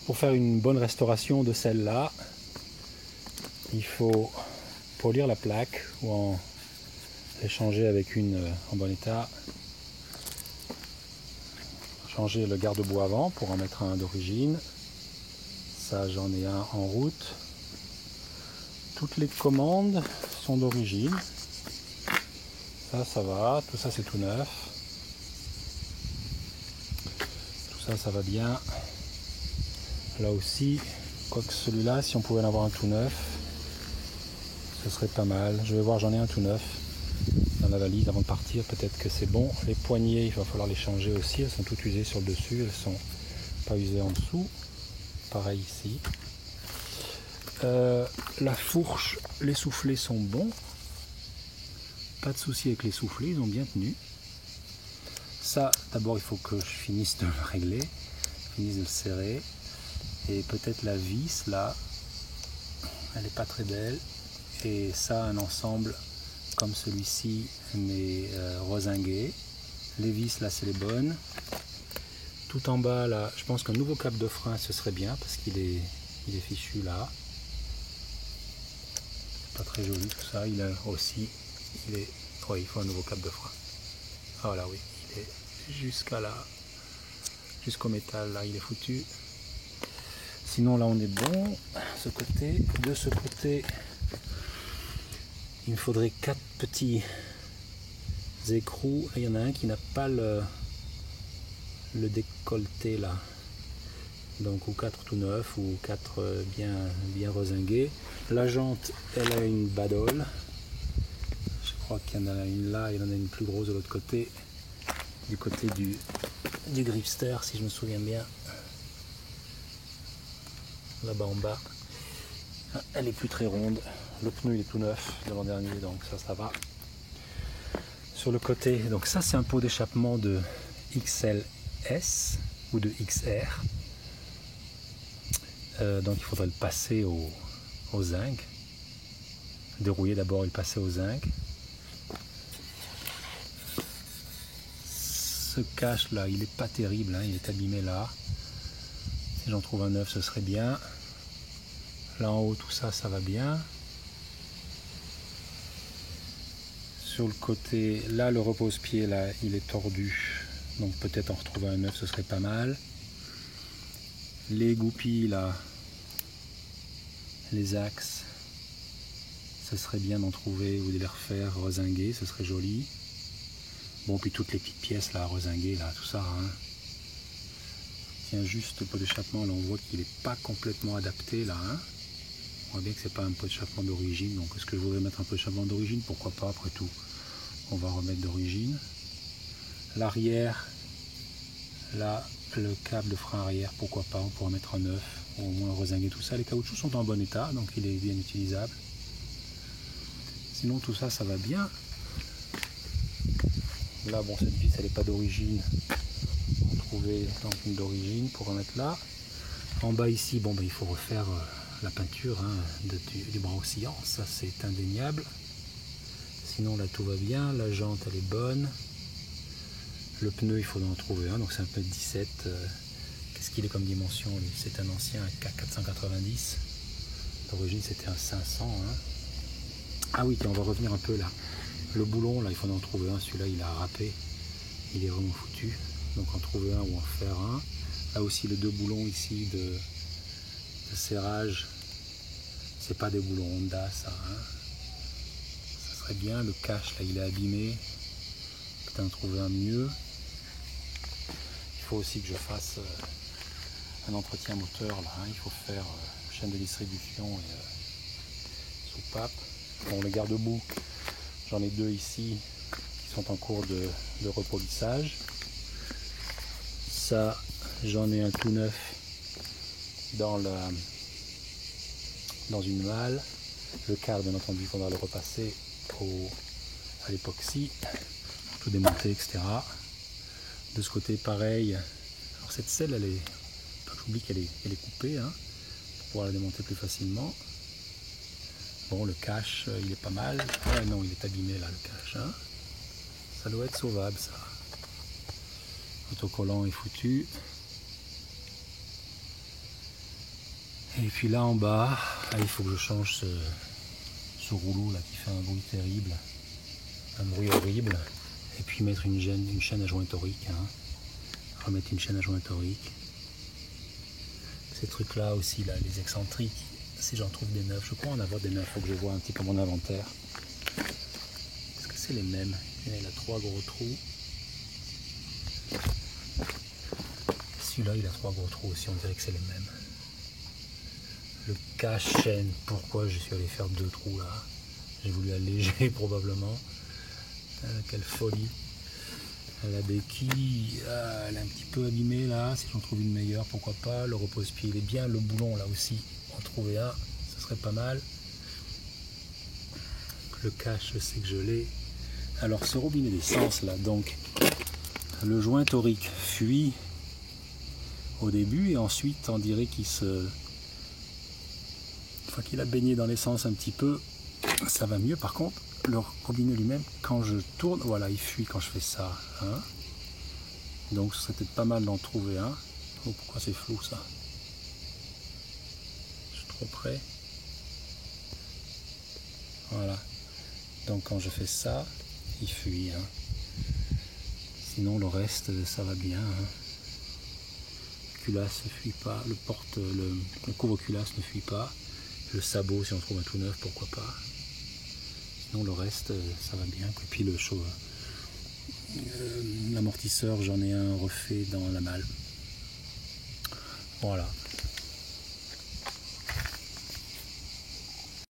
Pour faire une bonne restauration de celle-là, il faut polir la plaque ou en échanger avec une en bon état. Changer le garde-boue avant pour en mettre un d'origine. Ça, j'en ai un en route. Toutes les commandes sont d'origine. Ça va. Tout ça, c'est tout neuf. Tout ça, ça va bien. Là aussi, quoique celui-là, si on pouvait en avoir un tout neuf, ce serait pas mal. Je vais voir, j'en ai un tout neuf dans la valise avant de partir. Peut-être que c'est bon. Les poignées, il va falloir les changer aussi. Elles sont toutes usées sur le dessus. Elles sont pas usées en dessous. Pareil ici. La fourche, les soufflets sont bons. Pas de souci avec les soufflets, ils ont bien tenu. Ça, d'abord, il faut que je finisse de le régler, finisse de le serrer. Et peut-être la vis, là, elle n'est pas très belle. Et ça, un ensemble comme celui-ci, mais rosingué. Les vis, là, c'est les bonnes. Tout en bas, là, je pense qu'un nouveau cap de frein, ce serait bien, parce qu'il est fichu, là. Pas très joli, tout ça. Il a aussi, oui, il faut un nouveau cap de frein. Ah, voilà, oui, il est jusqu'à là, jusqu'au métal, là, il est foutu. Sinon, là, on est bon. Ce côté, de ce côté, il me faudrait 4 petits écrous. Il y en a un qui n'a pas le décolleté là, donc ou 4 tout neufs ou 4 bien rosingués. La jante, elle a une badole. Je crois qu'il y en a une là, il y en a une plus grosse de l'autre côté, du côté du gripster, si je me souviens bien. Là-bas en bas, elle est plus très ronde. Le pneu il est tout neuf de l'an dernier, donc ça va. Sur le côté, donc ça c'est un pot d'échappement de XLS ou de XR. Donc il faudrait le passer au zinc. Dérouiller d'abord et le passer au zinc. Ce cache là, il est pas terrible, hein, il est abîmé là. Si j'en trouve un neuf, ce serait bien. Là en haut, tout ça, ça va bien. Sur le côté, là le repose-pied, là, il est tordu. Donc peut-être en retrouver un neuf, ce serait pas mal. Les goupilles là, les axes, ce serait bien d'en trouver ou de les refaire rosinguer, ce serait joli. Bon, puis toutes les petites pièces là, rosinguer là, tout ça. Hein. Tiens, juste le pot d'échappement, là on voit qu'il n'est pas complètement adapté là. Hein. On voit bien que c'est pas un pot d'échappement d'origine, donc est-ce que je voudrais mettre un pot d'échappement d'origine? Pourquoi pas, après tout. On va remettre d'origine. L'arrière, là, le câble de frein arrière, pourquoi pas, on pourra mettre un neuf, ou au moins rosinguer tout ça. Les caoutchoucs sont en bon état, donc il est bien utilisable. Sinon tout ça, ça va bien. Là, bon, cette vis, elle n'est pas d'origine. On va trouver donc une d'origine pour remettre là. En bas ici, bon, ben, il faut refaire la peinture hein, du bras oscillant, ça c'est indéniable. Sinon là tout va bien, la jante elle est bonne. Le pneu il faut en trouver un, donc c'est un pneu de 17. Qu'est-ce qu'il est comme dimension lui? C'est un ancien K490. D'origine c'était un 500. Hein. Ah oui, on va revenir un peu là. Le boulon là, il faut en trouver un, celui-là il a râpé. Il est vraiment foutu. Donc en trouver un ou en faire un. Là aussi les deux boulons ici de serrage, c'est pas des boulons Honda ça. Hein. Ça serait bien, le cache là il est abîmé. Peut-être en trouver un mieux. Il faut aussi que je fasse un entretien moteur là. Hein. Il faut faire chaîne de distribution et soupape. Bon, les garde-boue, j'en ai 2 ici qui sont en cours de repolissage. Ça, j'en ai un tout neuf dans une malle. Le cadre, bien entendu, il faudra le repasser à l'époxy, tout démonter, etc. De ce côté, pareil. Alors cette selle, elle est, j'oublie qu'elle est coupée, hein, pour pouvoir la démonter plus facilement. Bon, le cache, il est pas mal. Ah non, il est abîmé là, le cache. Hein. Ça doit être sauvable, ça. L'autocollant est foutu. Et puis là en bas, il faut que je change ce rouleau là qui fait un bruit terrible, un bruit horrible. Et puis mettre une chaîne à joint torique. Hein. Remettre une chaîne à joint torique. Ces trucs là aussi, là, les excentriques, si j'en trouve des neufs, je crois en avoir des neufs, il faut que je vois un petit peu mon inventaire. Est-ce que c'est les mêmes? Il a 3 gros trous. Celui-là, il a 3 gros trous aussi, on dirait que c'est les mêmes. Le cache-chaîne, pourquoi je suis allé faire 2 trous là? J'ai voulu alléger probablement. Quelle folie. La béquille, elle est un petit peu abîmée là, si j'en trouve une meilleure, pourquoi pas. Le repose-pied, il est bien, le boulon là aussi, en trouver un, ce serait pas mal. Le cache, je sais que je l'ai. Alors ce robinet d'essence là, donc, le joint torique fuit au début et ensuite on dirait qu'il qu'il a baigné dans l'essence un petit peu, ça va mieux. Par contre, le robinet lui-même, quand je tourne, voilà, il fuit quand je fais ça. Hein. Donc ce serait peut-être pas mal d'en trouver un. Oh, pourquoi c'est flou ça? Je suis trop près. Voilà. Donc quand je fais ça, il fuit. Hein. Sinon le reste, ça va bien. Hein. Le culasse ne fuit pas. Le couvre-culasse ne fuit pas. Le sabot, si on trouve un tout neuf, pourquoi pas. Sinon le reste, ça va bien. Et puis l'amortisseur, j'en ai un refait dans la malle. Voilà.